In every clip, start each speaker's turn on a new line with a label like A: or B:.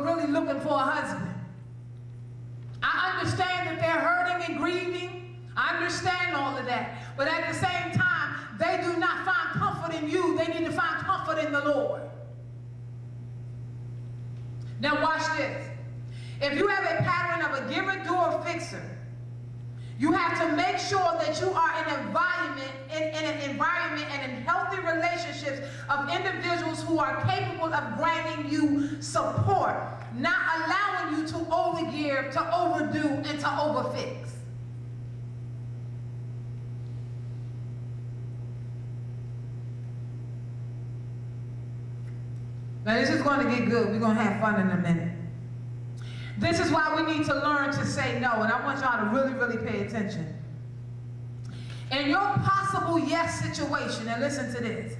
A: but really looking for a husband. I understand that they're hurting and grieving. I understand all of that. But at the same time, they do not find comfort in you. They need to find comfort in the Lord. Now watch this. If you have a pattern of a giver, doer, fixer, you have to make sure that you are in an environment and in healthy relationships of individuals who are capable of granting you support, not allowing you to overgive, to overdo, and to overfix. Now this is going to get good. We're going to have fun in a minute. This is why we need to learn to say no, and I want y'all to really, really pay attention. In your possible yes situation, and listen to this.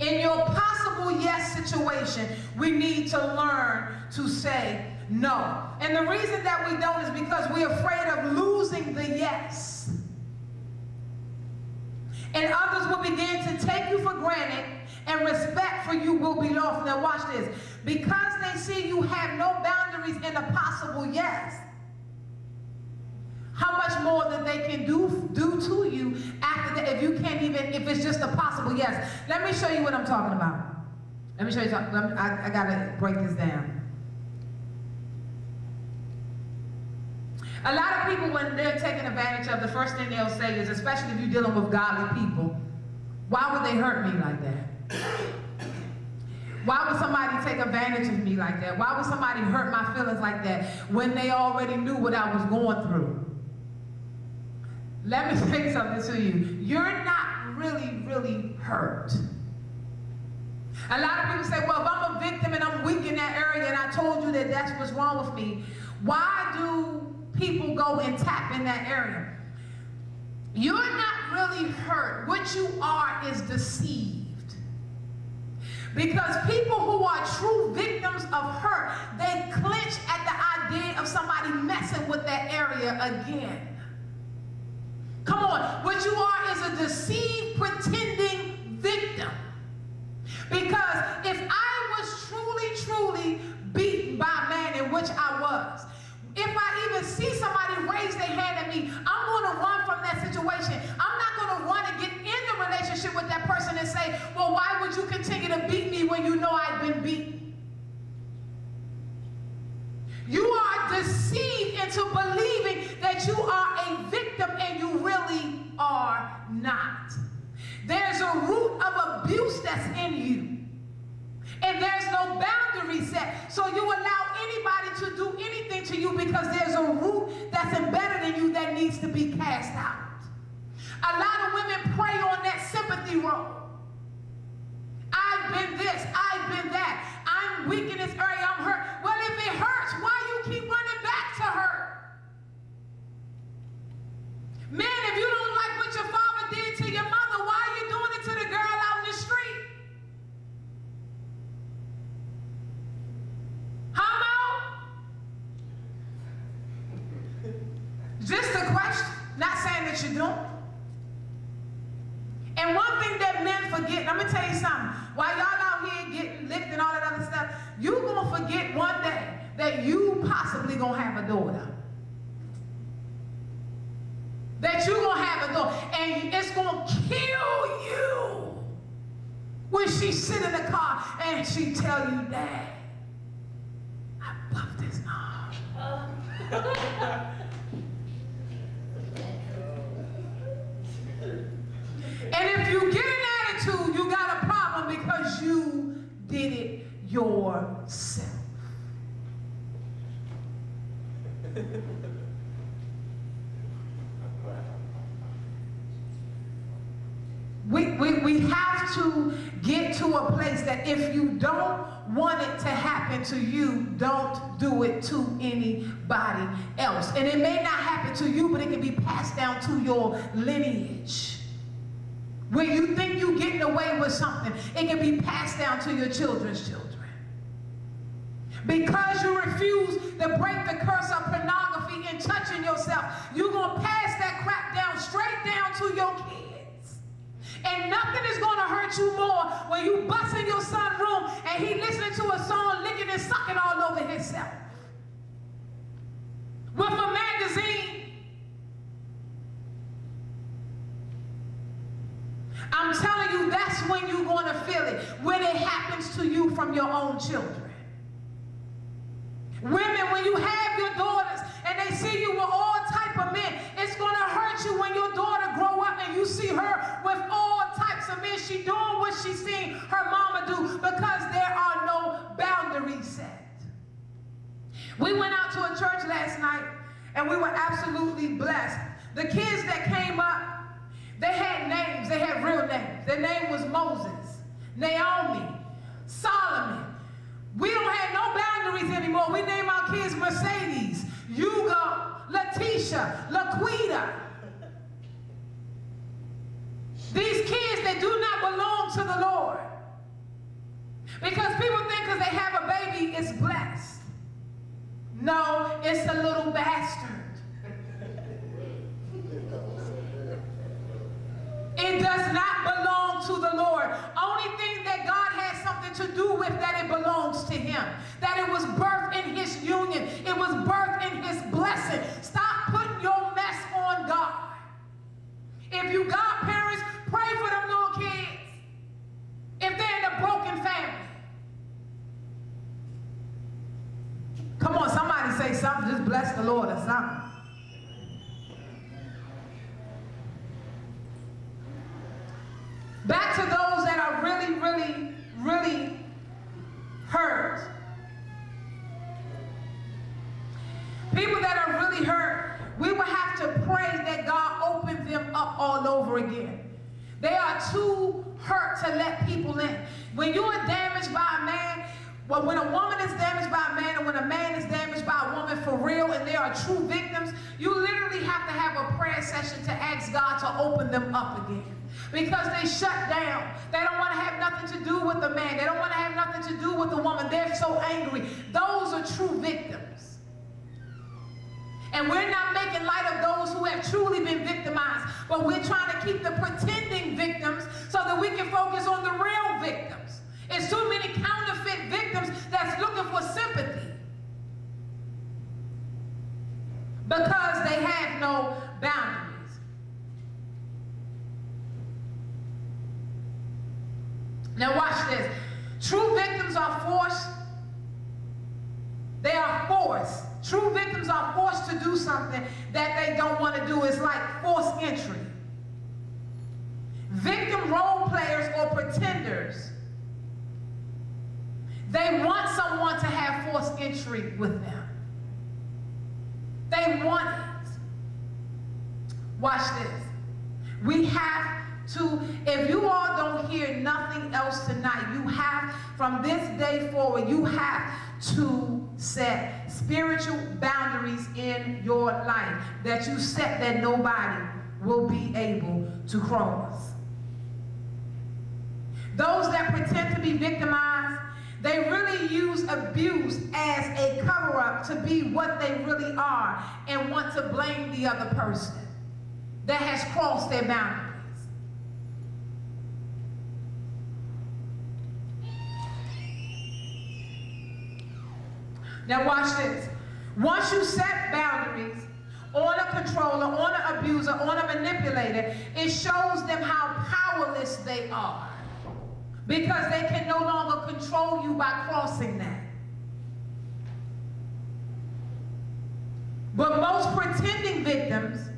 A: In your possible yes situation, we need to learn to say no. And the reason that we don't is because we're afraid of losing the yes. And others will begin to take you for granted, and respect for you will be lost. Now watch this. Because they see you have no boundaries in a possible yes, how much more that they can do to you after that if you can't even, if it's just a possible yes. Let me show you what I'm talking about. Let me show you something. I gotta break this down. A lot of people, when they're taken advantage of, the first thing they'll say is, especially if you're dealing with godly people, why would they hurt me like that? Why would somebody take advantage of me like that? Why would somebody hurt my feelings like that when they already knew what I was going through? Let me say something to you. You're not really hurt. A lot of people say, well, if I'm a victim and I'm weak in that area and I told you that that's what's wrong with me, why do people go and tap in that area? You're not really hurt. What you are is deceived. Because people who are true victims of hurt, they clench at the idea of somebody messing with that area again. Come on, what you are is a deceived, pretending victim. Because if I was truly beaten by a man, in which I was, if I even see somebody raise their hand at me, I'm going to run from that situation. I'm not going to run and get in the relationship with that person and say, well, why would you continue to beat me when you know I've been beaten? You are deceived into believing that you are a victim and you really are not. There's a root of abuse that's in you. And there's no boundary set. So you allow anybody to do anything to you because there's a root that's embedded in you that needs to be cast out. A lot of women prey on that sympathy role. I've been this, I've been that. I'm weak in this area, I'm hurt. Well, if it hurts, why you keep running back to her? Man, if you don't like what your father did to your mother, why are you doing it to the girl out in the street? Just a question, not saying that you don't. And one thing that men forget, let me tell you something, while y'all out here getting licked and all that other stuff, you're going to forget one day that you possibly going to have a daughter. That you're going to have a daughter. And it's going to kill you when she sit in the car and she tell you, Dad, I buffed this arm. And if you get an attitude, you got a problem because you did it yourself. We have to get to a place that if you don't want it to happen to you, don't do it to anybody else. And it may not happen to you, but it can be passed down to your lineage. Where you think you're getting away with something, it can be passed down to your children's children. Because you refuse to break the curse of pornography and touching yourself, you're going to pass that crap down straight down to your kids. And nothing is going to hurt you more when you bust in your son's room and he listening to a song, licking and sucking all over himself. With a magazine. I'm telling you, that's when you're going to feel it. When it happens to you from your own children. Women, when you have your daughters and they see you with all type of men, it's going to hurt you when your daughter grow up and you see her with all types of men. She doing what she's seen her mama do because there are no boundaries set. We went out to a church last night and we were absolutely blessed. The kids that came up, they had names. They had real names. Their name was Moses, Naomi, Solomon. We don't have no boundaries anymore. We name our kids Mercedes, Hugo, Letitia, Laquita. These kids, they do not belong to the Lord. Because people think because they have a baby, it's blessed. No, it's a little bastard. It does not belong to the Lord. Only thing that God has something to do with that it belongs to him. That it was birthed in his union. It was birthed in his blessing. Stop putting your mess on God. If you got parents, pray for them little kids. If they're in a broken family. Come on, somebody say something. Just bless the Lord or something. Back to those that are really, really, really hurt. People that are really hurt, we will have to pray that God open them up all over again. They are too hurt to let people in. When you are damaged by a man, well, when a woman is damaged by a man and when a man is damaged by a woman for real and they are true victims, you literally have to have a prayer session to ask God to open them up again. Because they shut down. They don't want to have nothing to do with the man. They don't want to have nothing to do with the woman. They're so angry. Those are true victims. And we're not making light of those who have truly been victimized, but we're trying to keep the pretending victims so that we can focus on the real victims. It's too many counterfeit victims that's looking for sympathy because they have no boundaries. Now watch this. True victims are forced. They are forced. True victims are forced to do something that they don't want to do. It's like forced entry. Victim role players or pretenders, they want someone to have forced entry with them. They want it. Watch this. We have to, if you all don't hear nothing else tonight, you have, from this day forward, you have to set spiritual boundaries in your life that you set that nobody will be able to cross. Those that pretend to be victimized, they really use abuse as a cover-up to be what they really are and want to blame the other person that has crossed their boundaries. Now watch this. Once you set boundaries on a controller, on an abuser, on a manipulator, it shows them how powerless they are because they can no longer control you by crossing that. But most pretending victims,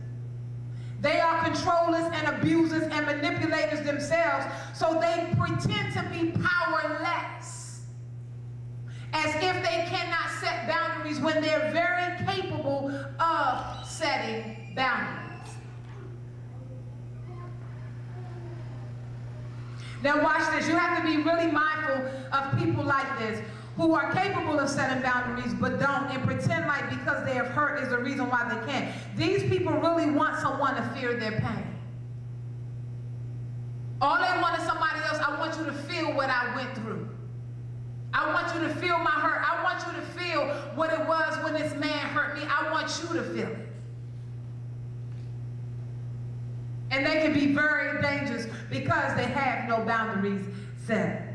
A: they are controllers and abusers and manipulators themselves, so they pretend to be powerless. As if they cannot set boundaries when they're very capable of setting boundaries. Now watch this. You have to be really mindful of people like this who are capable of setting boundaries but don't, and pretend like because they have hurt is the reason why they can't. These people really want someone to fear their pain. All they want is somebody else. I want you to feel what I went through. I want you to feel my hurt. I want you to feel what it was when this man hurt me. I want you to feel it. And they can be very dangerous because they have no boundaries set.